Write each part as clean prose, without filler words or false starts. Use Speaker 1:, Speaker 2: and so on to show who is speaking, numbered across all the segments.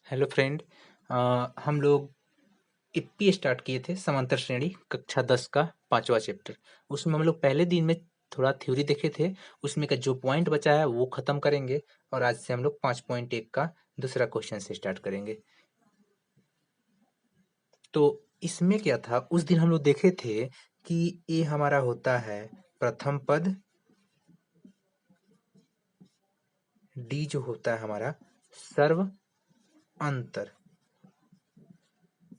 Speaker 1: Hello friend. हम लोग Yippee start किए थे समांतर श्रेणी कक्षा 10 का 5वां चैप्टर। उसमें हम लोग पहले दिन में थोड़ा थ्योरी देखे थे। उसमें का जो पॉइंट बचा है वो खत्म करेंगे और आज से हम लोग 5.1 का दूसरा क्वेश्चन से स्टार्ट करेंगे। तो इसमें क्या था, उस दिन हम लोग देखे थे कि ये हमारा होता है प्रथम पद, डी जो होता है हमारा सर्व अंतर।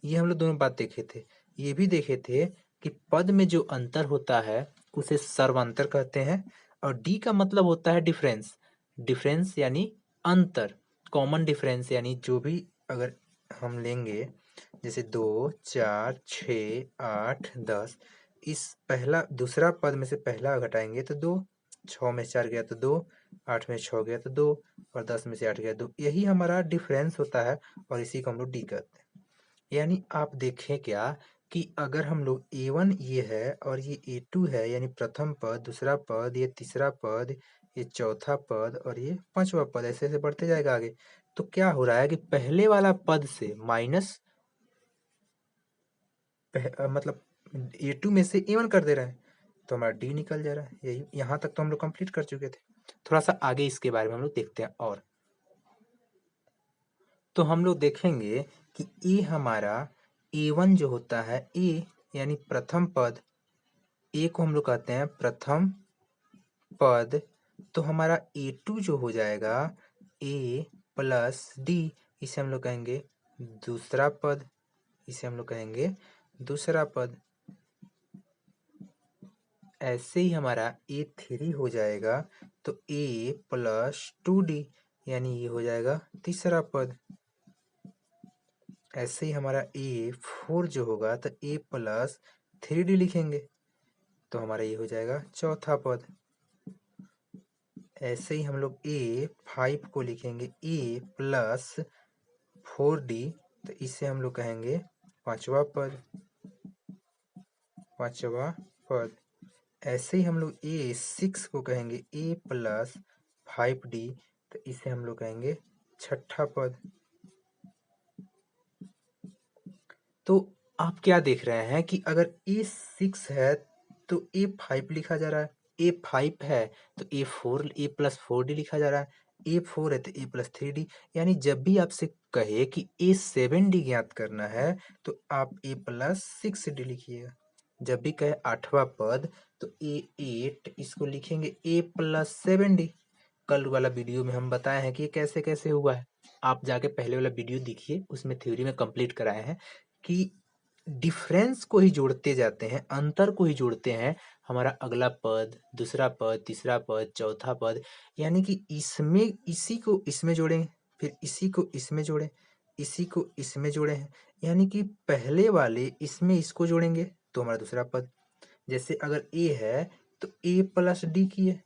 Speaker 1: ये हम लोग दोनों बात देखे थे। ये भी देखे थे कि पद में जो अंतर होता है उसे सर्वांतर कहते हैं और डी का मतलब होता है डिफरेंस। डिफरेंस यानी अंतर, कॉमन डिफरेंस यानी जो भी अगर हम लेंगे जैसे 2, 4, 6, 8, 10, इस पहला दूसरा पद में से पहला घटाएंगे तो 2, 6 में से 4 गया तो 2, 8 में से 6 गया तो 2 और 10 में से 8 गया 2। यही हमारा डिफरेंस होता है और इसी को हम लोग डी कहते हैं। यानी आप देखें क्या कि अगर हम लोग A1 ये है और ये A2 है, यानी प्रथम पद, दूसरा पद, ये तीसरा पद, ये चौथा पद और ये पांचवा पद, ऐसे ऐसे बढ़ते जाएगा आगे। तो क्या हो रहा है कि पहले वाला पद से माइनस मतलब A2 में से A1 कर दे रहा है तो हमारा डी निकल जा रहा है। यही यहाँ तक तो हम लोग कंप्लीट कर चुके थे। थोड़ा सा आगे इसके बारे में हम लोग देखते हैं। और तो हम लोग देखेंगे कि ए हमारा A1 जो होता है, ए यानी प्रथम पद, ए को हम लोग कहते हैं प्रथम पद। तो हमारा A2 जो हो जाएगा ए प्लस डी, इसे हम लोग कहेंगे दूसरा पद, इसे हम लोग कहेंगे दूसरा पद। ऐसे ही हमारा A3 हो जाएगा तो ए प्लस 2D, यानी ये हो जाएगा तीसरा पद। ऐसे ही हमारा A4 जो होगा तो ए प्लस 3D लिखेंगे तो हमारा ये हो जाएगा चौथा पद। ऐसे ही हम लोग A5 को लिखेंगे ए प्लस 4D, तो इसे हम लोग कहेंगे पांचवा पद, पांचवा पद। ऐसे ही हम लोग A6 को कहेंगे ए प्लस 5D, तो इसे हम लोग कहेंगे छठा पद। तो आप क्या देख रहे हैं कि अगर A6 है तो A5 लिखा जा रहा है, A5 है तो ए प्लस 4D लिखा जा रहा है, A4 है तो ए प्लस 3D। यानी जब भी आपसे कहे कि A7D ज्ञात करना है तो आप ए प्लस 6D लिखिएगा। जब भी कहे आठवां पद तो A8, इसको लिखेंगे ए प्लस 7D। कल वाला वीडियो में हम बताए हैं कि ये कैसे कैसे हुआ है। आप जाके पहले वाला वीडियो देखिए, उसमें थ्योरी में कंप्लीट कराए हैं कि डिफरेंस को ही जोड़ते जाते हैं, अंतर को ही जोड़ते हैं। हमारा अगला पद, दूसरा पद, तीसरा पद, चौथा पद, यानी कि इसमें इसी को इसमें जोड़ें, फिर इसी को इसमें जोड़ें, इसी को इसमें जोड़े हैं, यानी कि पहले वाले इसमें इसको जोड़ेंगे तो हमारा दूसरा पद। जैसे अगर ए है तो ए प्लस डी की है,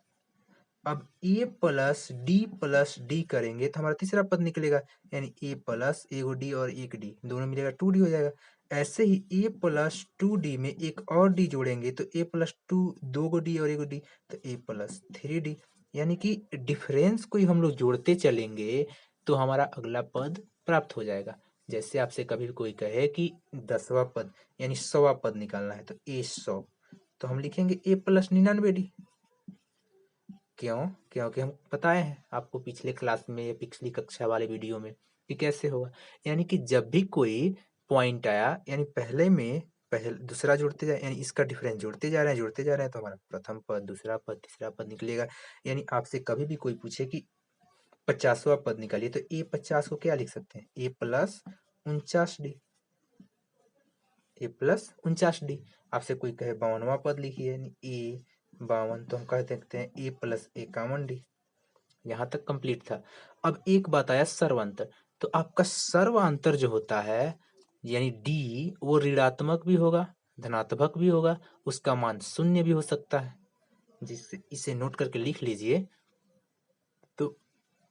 Speaker 1: अब ए प्लस डी करेंगे तो हमारा तीसरा पद निकलेगा, यानी ए प्लस एगो डी और एक डी दोनों मिलेगा 2D हो जाएगा। ऐसे ही ए प्लस 2D में एक और डी जोड़ेंगे तो ए प्लस 2, दो गो डी और एक डी, तो ए प्लस 3D। यानी कि डिफरेंस को ही हम लोग जोड़ते चलेंगे तो हमारा अगला पद प्राप्त हो जाएगा। जैसे आपसे कभी कोई कहे कि 10वां पद यानी 100वां पद निकालना है तो A100, तो हम लिखेंगे ए प्लस 99D। क्यों? क्योंकि हम बताए हैं आपको पिछले क्लास में या पिछली कक्षा वाले वीडियो में कि कैसे होगा। यानी कि जब भी कोई पॉइंट आया, यानी पहले में पहले दूसरा जोड़ते जाए, यानी इसका डिफरेंस जोड़ते जा रहे हैं जोड़ते जा रहे हैं तो हमारा प्रथम पद, दूसरा पद, तीसरा पद निकलेगा। यानी आपसे कभी भी कोई पूछे कि 50वां पद निकालिए तो A50 को क्या लिख सकते हैं? ए प्लस 49D, ए प्लस 49D। आपसे कोई कहे 52वां पद लिखिए, यानी A52, तो हम कह सकते हैं ए प्लस 51D। यहाँ तक कंप्लीट था। अब एक बात आया सर्वांतर। तो आपका सर्वांतर जो होता है यानी डी, वो ऋणात्मक भी होगा, धनात्मक भी होगा, उसका मान शून्य भी हो सकता है। जिससे इसे नोट करके लिख लीजिए। तो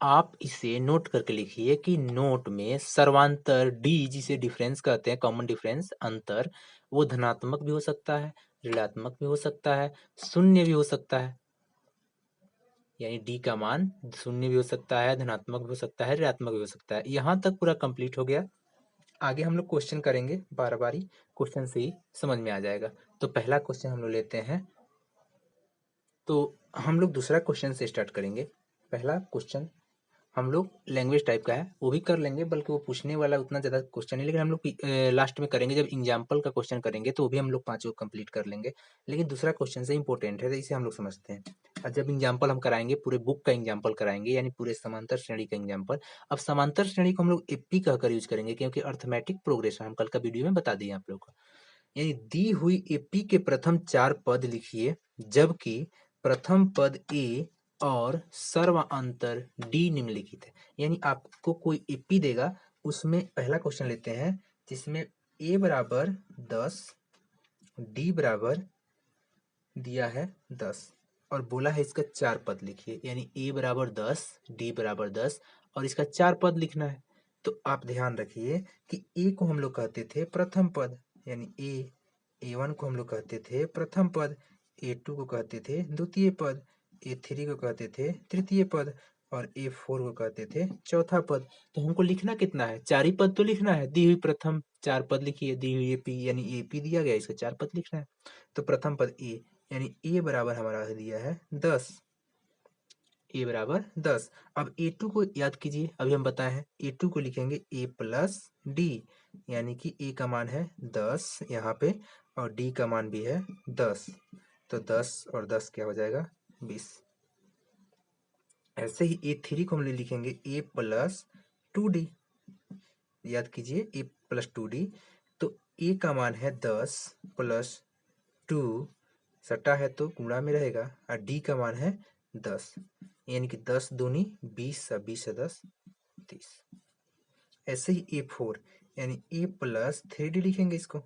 Speaker 1: आप इसे नोट करके लिखिए कि नोट में सर्वांतर डी, जिसे डिफरेंस कहते हैं, कॉमन डिफरेंस अंतर, वो धनात्मक भी हो सकता है, ऋणात्मक भी हो सकता है, शून्य भी हो सकता है। यानी डी का मान शून्य भी हो सकता है, धनात्मक भी हो सकता है, ऋणात्मक भी हो सकता है। यहाँ तक पूरा कंप्लीट हो गया। आगे हम लोग क्वेश्चन करेंगे, बार बारी क्वेश्चन से ही समझ में आ जाएगा। तो पहला क्वेश्चन हम लोग लेते हैं, तो हम लोग दूसरा क्वेश्चन से स्टार्ट करेंगे। पहला क्वेश्चन हम लोग लैंग्वेज टाइप का है, वो भी कर लेंगे, बल्कि वो पूछने वाला उतना ज़्यादा क्वेश्चन नहीं, लेकिन हम लोग लास्ट में करेंगे जब एग्जाम्पल का क्वेश्चन करेंगे, तो वो भी हम लोग पाँचों कंप्लीट कर लेंगे। लेकिन दूसरा क्वेश्चन से इंपॉर्टेंट है, तो इसे हम लोग समझते हैं। और जब एग्जाम्पल हम कराएंगे, पूरे बुक का एग्जाम्पल कराएंगे, यानी पूरे समांतर श्रेणी का एग्जाम्पल। अब समांतर श्रेणी को हम लोग एपी कहकर यूज करेंगे, क्योंकि अर्थमेटिक प्रोग्रेशन हम कल का वीडियो में बता दिए आप लोग को। यानी दी हुई एपी के प्रथम 4 पद लिखिए, जबकि प्रथम पद ए और सर्वांतर डी निम्नलिखित है। यानी आपको कोई एपी देगा, उसमें पहला क्वेश्चन लेते हैं जिसमें ए बराबर 10, डी बराबर दिया है 10 और बोला है इसका 4 पद लिखिए। यानी ए बराबर 10, डी बराबर 10 और इसका 4 पद लिखना है। तो आप ध्यान रखिए कि ए को हम लोग कहते थे प्रथम पद, यानी ए1 को हम लोग कहते थे प्रथम पद, ए2 को कहते थे द्वितीय पद, ए3 को कहते थे तृतीय पद और ए4 को कहते थे चौथा पद। तो हमको लिखना कितना है? 4 ही पद तो लिखना है। दी हुई प्रथम 4 पद लिखिए, दी हुई एपी यानी एपी दिया गया, इसका 4 पद लिखना है। तो प्रथम पद ए, यानी ए बराबर हमारा दिया है 10, ए बराबर 10। अब ए2 को याद कीजिए, अभी हम बताए हैं ए2 को लिखेंगे ए प्लस डी, यानी कि ए का मान है 10 यहाँ पे और डी का मान भी है 10। तो 10 और 10 क्या हो जाएगा? 20। ऐसे ही ए3 को हम लिखेंगे ए प्लस 2डी, याद कीजिए ए प्लस 2डी। तो ए का मान है 10 प्लस 2, सटा है तो गुणा में रहेगा, और डी का मान है 10, यानी कि 10 दूनी 20, 20 से 10 30। ऐसे ही ए4 यानी ए प्लस 3डी लिखेंगे इसको।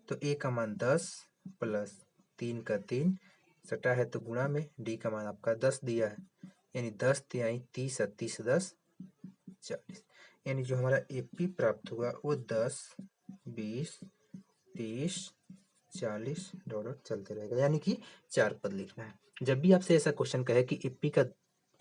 Speaker 1: तो ए का मान 10 प्लस 3 का 3, सटा है तो गुणा में, डी का मान आपका 10 दिया है, यानी 10 तिहाई 30, 30 10 40। यानी जो हमारा एपी प्राप्त हुआ वो 10 20 30 40 डॉट डॉट चलते रहेगा, यानी कि 4 पद लिखना है। जब भी आपसे ऐसा क्वेश्चन कहे कि एपी का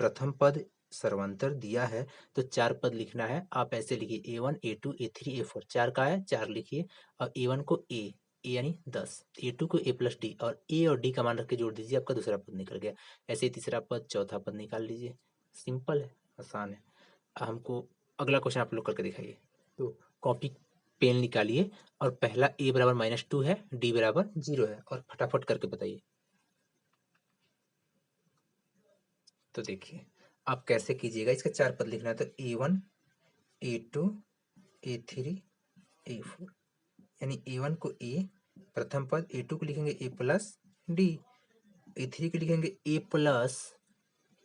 Speaker 1: प्रथम पद सर्वांतर दिया है तो 4 पद लिखना है, आप ऐसे लिखिए A1 A2 A3 A4, 4 का है 4 लिखिए, और A1 को ए यानी 10, A2 को ए प्लस डी, और ए और डी का मान रख के जोड़ दीजिए, आपका दूसरा पद निकल गया। ऐसे ही तीसरा पद, चौथा पद निकाल लीजिए। सिंपल है, आसान है। हमको अगला क्वेश्चन आप लोग करके दिखाइए। तो कॉपी पेन निकालिए और पहला ए बराबर -2 है, डी बराबर 0 है, और फटाफट करके बताइए। तो देखिए आप कैसे कीजिएगा, इसका 4 पद लिखना है। तो A1 A2 A3 A4, यानी A1 को ए प्रथम पद, A2 को लिखेंगे ए प्लस डी, A3 को लिखेंगे ए प्लस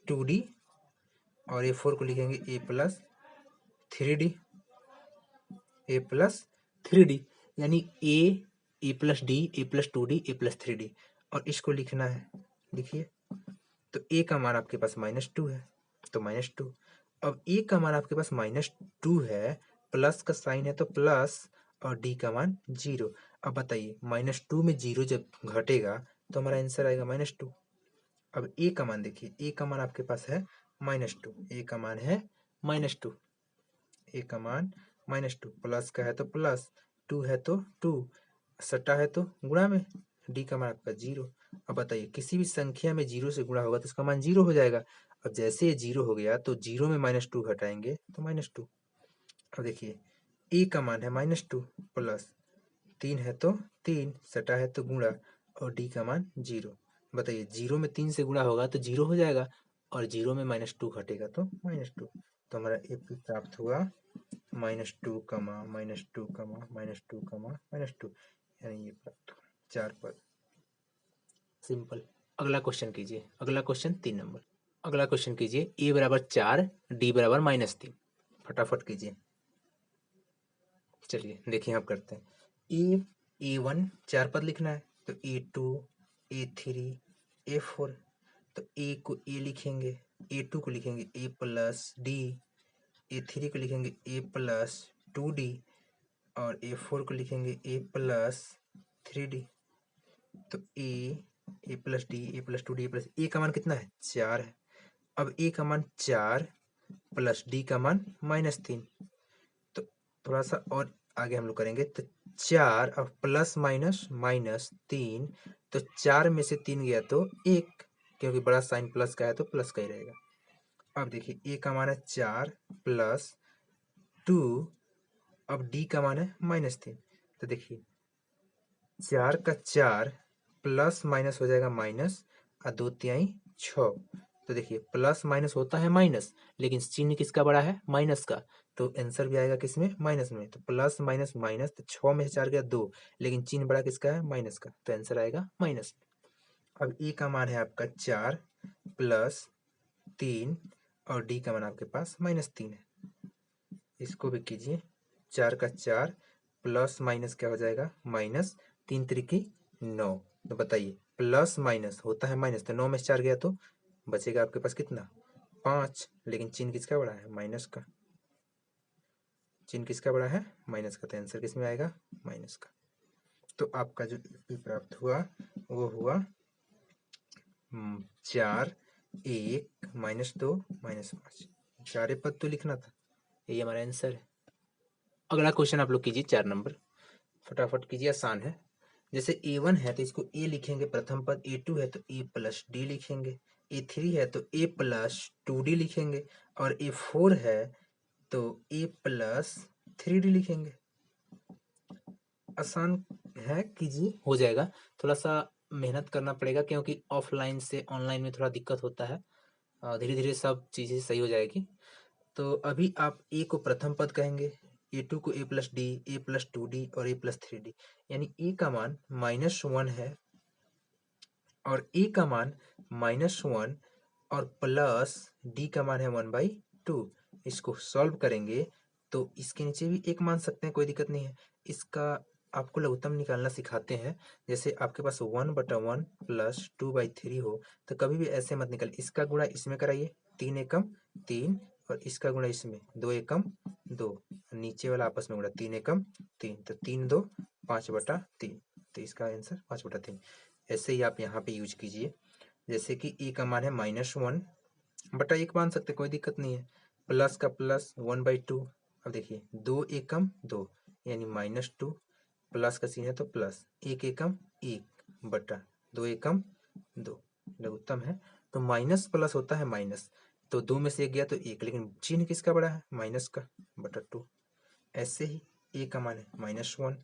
Speaker 1: 2डी और A4 को लिखेंगे ए प्लस 3डी, ए प्लस 3डी, यानी ए प्लस डी, ए प्लस 2डी, ए प्लस 3डी, और इसको लिखना है। लिखिए, तो ए का मान आपके पास -2 है, तो -2। अब ए का मान आपके पास -2 है, प्लस का साइन है तो प्लस, और डी का मान 0। अब बताइए -2 में 0 जब घटेगा तो हमारा आंसर आएगा -2। अब ए का मान देखिए, ए का मान आपके पास है -2, ए का मान है -2, ए का मान -2, प्लस का है तो प्लस, 2 है तो 2, सटा है तो गुणा में, डी का मान आपका 0। अब बताइए किसी भी संख्या में 0 से गुणा होगा तो उसका मान 0 हो जाएगा। अब जैसे ये 0 हो गया तो 0 में -2 घटाएंगे तो -2। अब देखिए ए का मान है -2 प्लस 3 है तो 3, सटा है तो गुणा, और डी का मान 0। बताइए 0 में 3 से गुणा होगा तो 0 हो जाएगा, और 0 में -2 घटेगा तो -2। तो हमारा ए प्राप्त हुआ -2, -2, -2, -2, यानी ये प्राप्त हुआ 4 पद। सिंपल। अगला क्वेश्चन कीजिए, अगला क्वेश्चन 3 नंबर। अगला क्वेश्चन कीजिए, ए बराबर 4 डी बराबर -3, फटाफट कीजिए। चलिए देखिए आप करते हैं। A1 4 पद लिखना है, तो A2 A3 A4। तो ए को ए लिखेंगे, A2 को लिखेंगे ए प्लस डी, A3 को लिखेंगे ए प्लस 2डी और A4 को लिखेंगे ए प्लस 3डी। तो ए प्लस डी, ए प्लस 2डी, ए प्लस, ए का मान कितना है? 4 है, अब ए का मान 4 प्लस डी का मान -3। तो थोड़ा सा और आगे हम लोग करेंगे, तो 4 और प्लस माइनस -3, तो 4 में से 3 गया तो 1, क्योंकि बड़ा साइन प्लस का है तो प्लस का ही रहेगा। अब देखिए ए का मान है 4 प्लस 2, अब डी का मान है -3। तो देखिए 4 का 4 प्लस माइनस हो जाएगा माइनस, और 2 तिहाई 6। तो देखिए प्लस माइनस होता है माइनस, लेकिन चिन्ह किसका बड़ा है, माइनस का, तो आंसर भी आएगा किसमें, माइनस में। तो प्लस माइनस माइनस, तो 6 में से 4 गया 2, लेकिन चिन्ह बड़ा किसका है, माइनस का, तो आंसर आएगा माइनस। अब ए का मान है आपका 4 प्लस 3, और डी का मान आपके पास -3 है। इसको भी कीजिए, 4 का 4 प्लस माइनस क्या हो जाएगा, माइनस, 3 त्रिकी 9। तो बताइए प्लस माइनस होता है माइनस, तो 9 में से 4 गया तो बचेगा आपके पास कितना, 5, लेकिन चिन्ह किसका बड़ा है, माइनस का, चिन्ह किसका बड़ा है, माइनस का, तो आंसर किस में आएगा, माइनस का। तो आपका जो EP प्राप्त हुआ वो हुआ 4 1 -2 -5। चारे पद तो लिखना था, यही हमारा आंसर है। अगला क्वेश्चन आप लोग कीजिए 4 नंबर, फटाफट कीजिए, आसान है। जैसे A1 है तो इसको A लिखेंगे प्रथम पद, A2 है तो A प्लस डी लिखेंगे, A3 है तो A प्लस 2D लिखेंगे, और A4 है तो A प्लस 3D लिखेंगे। आसान है, कीजिए, हो जाएगा। थोड़ा सा मेहनत करना पड़ेगा, क्योंकि ऑफलाइन से ऑनलाइन में थोड़ा दिक्कत होता है। धीरे धीरे सब चीज़ें सही हो जाएगी। तो अभी आप ए को प्रथम पद कहेंगे, A2 को A plus D, A plus 2D और A प्लस 3D, यानी ए का मान -1 है और ए का मान -1 और प्लस डी का मान है 1/2। इसको सॉल्व करेंगे तो इसके नीचे भी एक मान सकते हैं, कोई दिक्कत नहीं है। इसका आपको लघुत्तम निकालना सिखाते हैं। जैसे आपके पास 1/1 प्लस 2/3 हो, तो कभी भी ऐसे मत निकाल, इसका गुणा इसमें कराइए, 3 एकम 3, और इसका गुणा इसमें 2 एकम 2, नीचे वाला आपस में गुणा 3 एकम 3, तो 3 2 5/3, तो इसका आंसर 5/3। ऐसे ही आप यहाँ पे यूज कीजिए। जैसे कि ए का मान है -1/1 मान सकते, कोई दिक्कत नहीं है, प्लस का प्लस 1/2। अब देखिए 2 एकम 2 यानी -2, प्लस का चिन्ह है तो प्लस, 1 एकम 1/2 एकम 2, लघुत्तम है, तो माइनस प्लस होता है माइनस, तो 2 में से 1 गया तो 1, लेकिन चिन्ह किसका बड़ा है, माइनस का, /2। ऐसे ही ए का मान है -1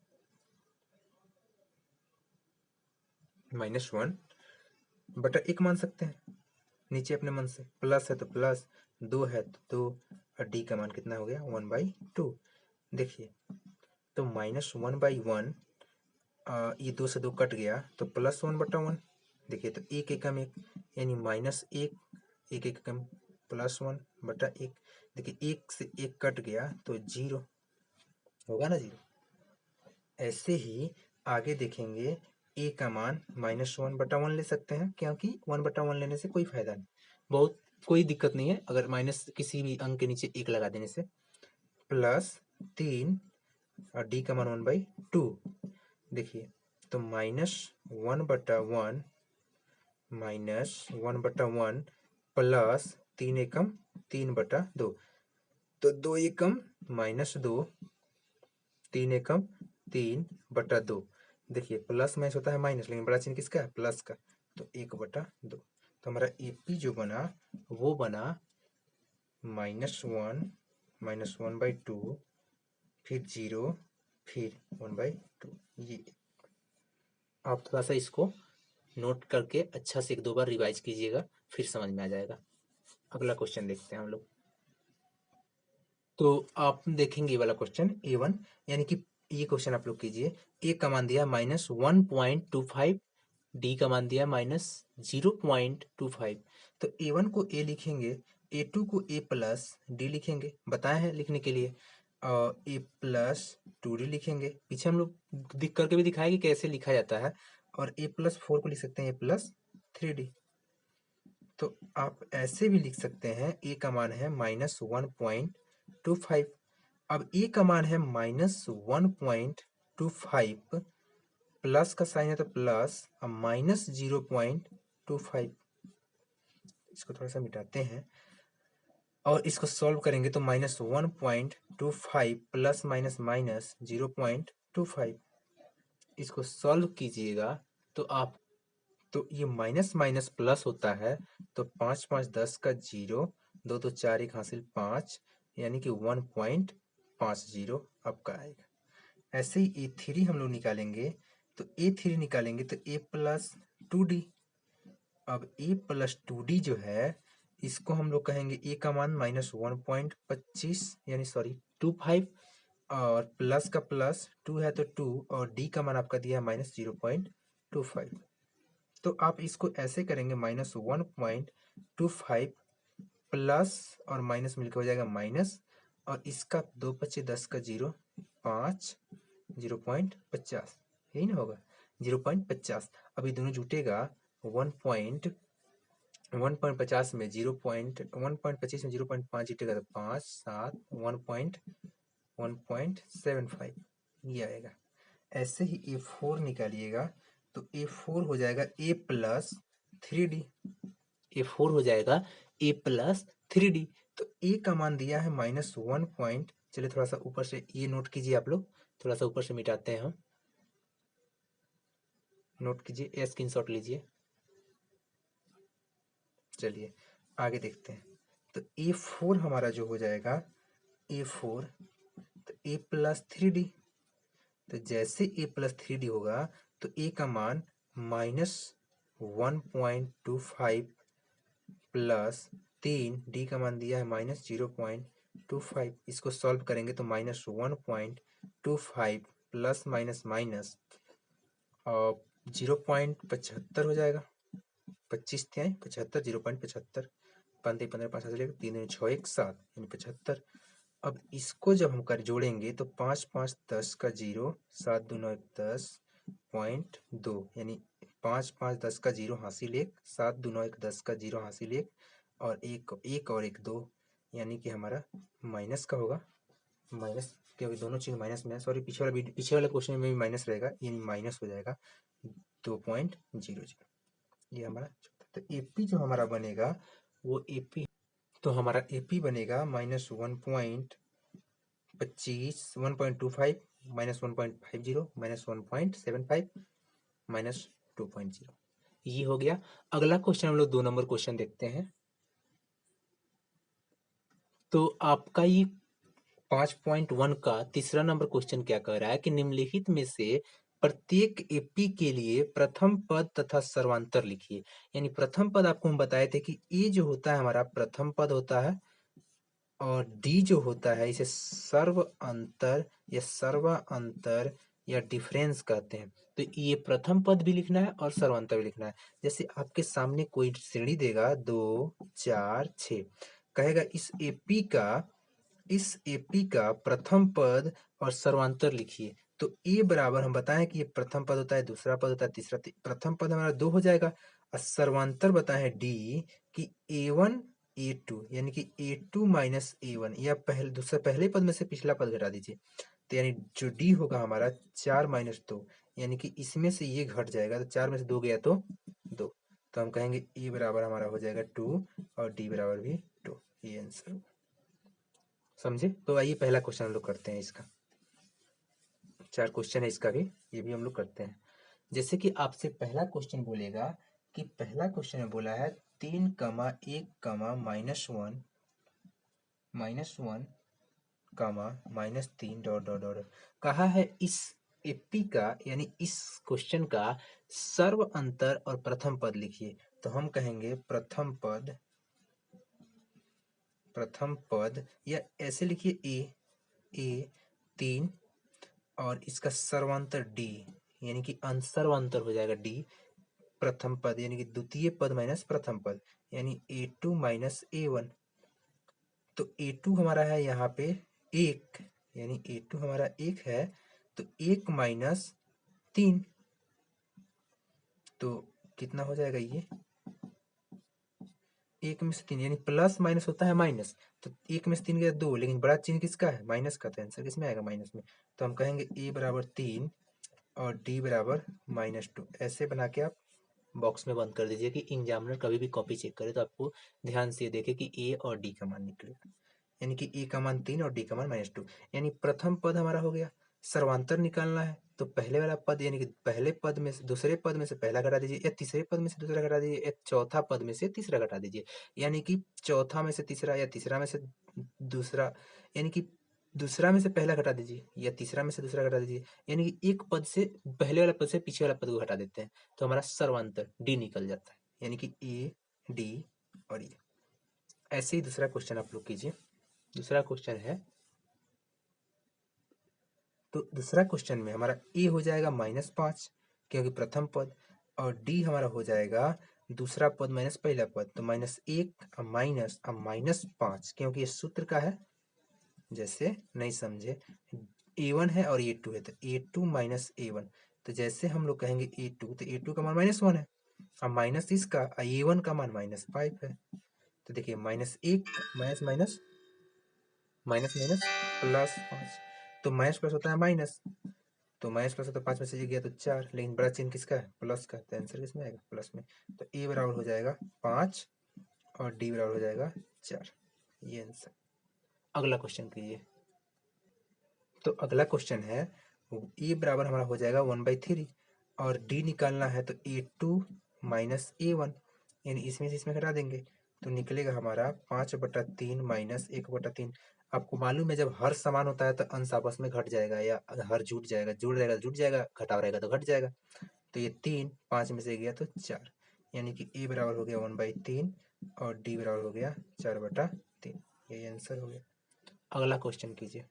Speaker 1: -1/1 मान सकते हैं नीचे अपने मन से, प्लस है तो प्लस, 2 है तो 2, और डी का मान कितना हो गया, 1/2। देखिए तो -1/1, ये 2 से 2 कट गया तो +1/1। देखिए तो 1 एकम 1 यानी -1, 1 एकम +1/1। देखिए 1 से 1 कट गया तो 0 होगा ना, 0। ऐसे ही आगे देखेंगे, ए का मान -1/1 ले सकते हैं, क्योंकि 1/1 लेने से कोई फायदा नहीं, बहुत कोई दिक्कत नहीं है, अगर माइनस किसी भी अंक के नीचे 1 लगा देने से, +3, और डी का मान 1/2। देखिए तो -1/1 प्लस 3 एकम 3/2, तो 2 एकम -2, 3 एकम 3/2। देखिए प्लस माइनस होता है माइनस, लेकिन बड़ा चिन्ह किसका है, प्लस का, तो 1/2। तो हमारा AP जो बना वो बना -1 -1/2, फिर 0, फिर 1/2। ये आप थोड़ा सा इसको नोट करके अच्छा से 1-2 बार रिवाइज कीजिएगा, फिर समझ में आ जाएगा। अगला क्वेश्चन देखते हैं हम लोग। तो आप देखेंगे ये वाला क्वेश्चन A1, यानी कि ये क्वेश्चन आप लोग कीजिए। ए का मान दिया -1.25, डी का मान दिया -0.25। तो A1 को A लिखेंगे, A2 को A प्लस डी लिखेंगे, बताए हैं लिखने के लिए, और A प्लस 2D लिखेंगे, पीछे हम लोग दिख करके भी दिखाएंगे कैसे लिखा जाता है, और A+4 को लिख सकते हैं A+3D। तो आप ऐसे भी लिख सकते हैं, ए का मान है -1.25। अब ए का मान है -1.25, प्लस का साइन है तो प्लस, अब -0.25। इसको थोड़ा सा मिटाते हैं और इसको सॉल्व करेंगे तो -1.25 प्लस माइनस माइनस 0.25, इसको सॉल्व कीजिएगा तो आप तो ये माइनस माइनस प्लस होता है, तो 5 5 10 का 0, 2 2 4 1 हासिल 5, यानी कि 1.50 आपका आएगा। ऐसे ही A3 हम लोग निकालेंगे, तो A3 निकालेंगे तो A प्लस 2D। अब A प्लस 2D जो है, इसको हम लोग कहेंगे A का मान -1.25 यानी सॉरी 25, और प्लस का प्लस 2 है तो 2, और D का मान आपका दिया है -0.25। तो आप इसको ऐसे करेंगे -1.25 प्लस और माइनस मिलकर हो जाएगा माइनस, और इसका 2 पच्चे 10 का 0, 5, 0.50, यही ना होगा 0.50। अभी दोनों जुटेगा 1.50 में 1.25 में 0.5 जुटेगा तो 5 7 1.75 ये आएगा। ऐसे ही A4 निकालिएगा तो A4 हो जाएगा A प्लस 3D। A4 हो जाएगा A प्लस 3D। तो A का मान दिया है -1 पॉइंट, चलिए थोड़ा सा ऊपर से ये नोट कीजिए, आप लोग थोड़ा सा ऊपर से मिटाते हैं हम, नोट कीजिए, स्क्रीनशॉट लीजिए। चलिए आगे देखते हैं। तो A4 हमारा जो हो जाएगा A4, तो A प्लस 3D, तो जैसे A प्लस 3D होगा तो A का मान -1.25 प्लस 3, D का मान दिया है -0.25, इसको सॉल्व करेंगे तो -1.25 प्लस माइनस माइनस 0.75 हो जाएगा। 25 थे 75, 0.75, 5 15 5 3 6 1 7 यानी 75। अब इसको जब हम कर जोड़ेंगे तो 5 5 10 का 0, 7 2 9 1 10.2, यानी 5 5 10 का 0 हासिल 1, 7 2 9 1 10 का 0 हासिल 1, और एक और एक 2, यानी कि हमारा माइनस का होगा। माइनस, क्योंकि दोनों चीज माइनस में है, सॉरी पीछे वाला क्वेश्चन में भी माइनस रहेगा, यानी माइनस हो जाएगा 2.00। ये हमारा, तो एपी जो हमारा बनेगा वो एपी, तो हमारा एपी बनेगा -1.25 1.25 -1.50 -1.75 -2.0, ये हो गया। अगला क्वेश्चन हम लोग 2 नंबर क्वेश्चन देखते हैं। तो आपका ये 5.1 का तीसरा नंबर क्वेश्चन क्या कह रहा है कि निम्नलिखित में से प्रत्येक एपी के लिए प्रथम पद तथा सर्वांतर लिखिए। यानी प्रथम पद आपको हम बताए थे कि ए जो होता है हमारा प्रथम पद होता है, और डी जो होता है इसे सर्व अंतर या सर्वा अंतर या डिफरेंस कहते हैं। तो ये प्रथम पद भी लिखना है और सर्वांतर भी लिखना है। जैसे आपके सामने कोई श्रेणी देगा 2 4 6, कहेगा इस एपी का प्रथम पद और सर्वांतर लिखिए। तो ए बराबर हम बताएं कि ये प्रथम पद होता है, दूसरा पद होता है, तीसरा, प्रथम पद हमारा 2 हो जाएगा, और सर्वांतर बताए डी कि A1 A2, यानी कि A2 माइनस A1, या पहले पद में से पिछला पद घटा दीजिए, तो यानी जो डी होगा हमारा 4 माइनस 2, यानी कि इसमें से ये घट जाएगा, तो 4 में से 2 गया तो 2, तो हम कहेंगे ए बराबर हमारा हो जाएगा 2 और डी बराबर भी 2, ये आंसर। समझे? तो आइए पहला क्वेश्चन हम लोग करते हैं इसका। 4 क्वेश्चन है इसका भी, ये भी हम लोग करते हैं। जैसे कि आपसे पहला क्वेश्चन बोलेगा कि पहला क्वेश्चन में बोला है 3 कमा 1 कमा -1 कमा -3 डॉट डॉट डॉट, कहा है इस एपी का, यानी इस क्वेश्चन का सर्व अंतर और प्रथम पद लिखिए। तो हम कहेंगे प्रथम पद, या ऐसे लिखिए ए 3, और इसका सर्वांतर डी, यानी कि सर्वांतर हो जाएगा डी, प्रथम पद यानी कि द्वितीय पद माइनस प्रथम पद, यानी A2 माइनस A1। तो A2 हमारा है यहाँ पे 1, यानी A2 हमारा 1 है, तो 1 माइनस 3, तो कितना हो जाएगा ये 1 में से 3, यानी प्लस माइनस होता है माइनस, तो 1 में से 3 गया 2, लेकिन बड़ा चिन्ह किसका है, माइनस का, तो आंसर किसमें आएगा, माइनस में। तो हम कहेंगे A बराबर 3 और D बराबर -2, ऐसे बना के आप बॉक्स में बंद कर दीजिए कि एग्जामिनर कभी भी कॉपी चेक करे तो आपको ध्यान से देखे कि ए और डी का मान निकले, यानी कि ए का मान 3 और डी का मान -2। यानी प्रथम पद हमारा हो गया। सर्वांतर निकालना है तो पहले वाला पद यानी कि पहले पद में से दूसरे पद में से पहला घटा दीजिए, या तीसरे पद में से दूसरा घटा दीजिए, या चौथा पद में से तीसरा घटा दीजिए। यानी कि चौथा में से तीसरा या तीसरा में से दूसरा, यानी कि दूसरा में से पहला घटा दीजिए या तीसरा में से दूसरा घटा दीजिए, यानी कि एक पद से पहले वाला पद से पीछे वाला पद को घटा देते हैं तो हमारा सर्वांतर डी निकल जाता है, यानी कि ए डी और ये। ऐसे ही दूसरा क्वेश्चन आप लोग कीजिए। दूसरा क्वेश्चन है, तो दूसरा क्वेश्चन में हमारा ए हो जाएगा -5 क्योंकि प्रथम पद, और डी हमारा हो जाएगा दूसरा पद माइनस पहला पद, तो -1 और -5 क्योंकि ये सूत्र का है। जैसे नहीं समझे, a1 है और a2 है तो a2 माइनस a1, तो जैसे हम लोग कहेंगे a2 तो a2 का मान -1 है और माइनस इसका a1 का मान -5 है। तो देखिए -1 माइनस माइनस माइनस माइनस +5, तो माइनस प्लस होता है माइनस, तो माइनस प्लस होता है 5 में से 1 गया तो 4, लेकिन बड़ा चिन्ह किसका है? प्लस का, तो आंसर किसमें आएगा? प्लस में। तो ए बराबर हो जाएगा 5 और डी बराबर हो जाएगा 4, ये आंसर। अगला क्वेश्चन कीजिए। तो अगला क्वेश्चन है, ए बराबर हमारा हो जाएगा 1/3 और डी निकालना है तो a2 माइनस a1, यानी इसमें से इसमें घटा देंगे तो निकलेगा हमारा 5/3 माइनस 1/3। आपको मालूम है जब हर समान होता है तो अंश आपस में घट जाएगा या हर जुट जाएगा, जुड़ रहेगा तो जुट जाएगा, घटाव रहेगा तो घट जाएगा। तो ये 3 5 में से गया तो 4, यानी कि ए बराबर हो गया 1/3 और डी बराबर हो गया 4/3, यही आंसर हो गया। अगला क्वेश्चन कीजिए।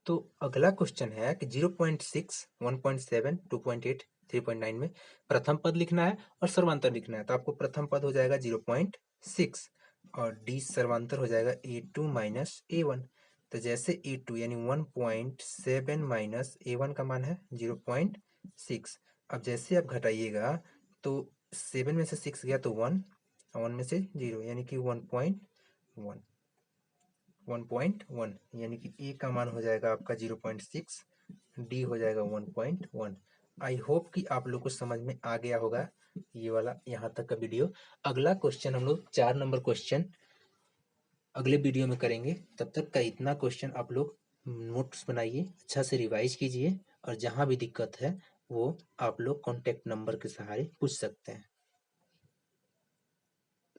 Speaker 1: तो अगला क्वेश्चन है कि 0.6 1.7 2.8 3.9 में प्रथम पद लिखना है और सर्वांतर लिखना है, तो आपको प्रथम पद हो जाएगा 0.6 और डी सर्वांतर हो जाएगा a2 माइनस a1। तो जैसे a2 यानी 1.7 माइनस a1 का मान है 0.6, अब जैसे आप घटाइएगा तो 7 में से 6 गया तो 1 और 1 में से 0 यानी कि 1.1 यानी कि ए का मान हो जाएगा आपका 0.6, डी हो जाएगा 1.1। आई होप कि आप लोग को समझ में आ गया होगा ये वाला यहाँ तक का वीडियो। अगला क्वेश्चन हम लोग 4 नंबर क्वेश्चन अगले वीडियो में करेंगे। तब तक का इतना क्वेश्चन आप लोग नोट्स बनाइए, अच्छा से रिवाइज कीजिए और जहाँ भी दिक्कत है वो आप लोग कॉन्टेक्ट नंबर के सहारे पूछ सकते हैं।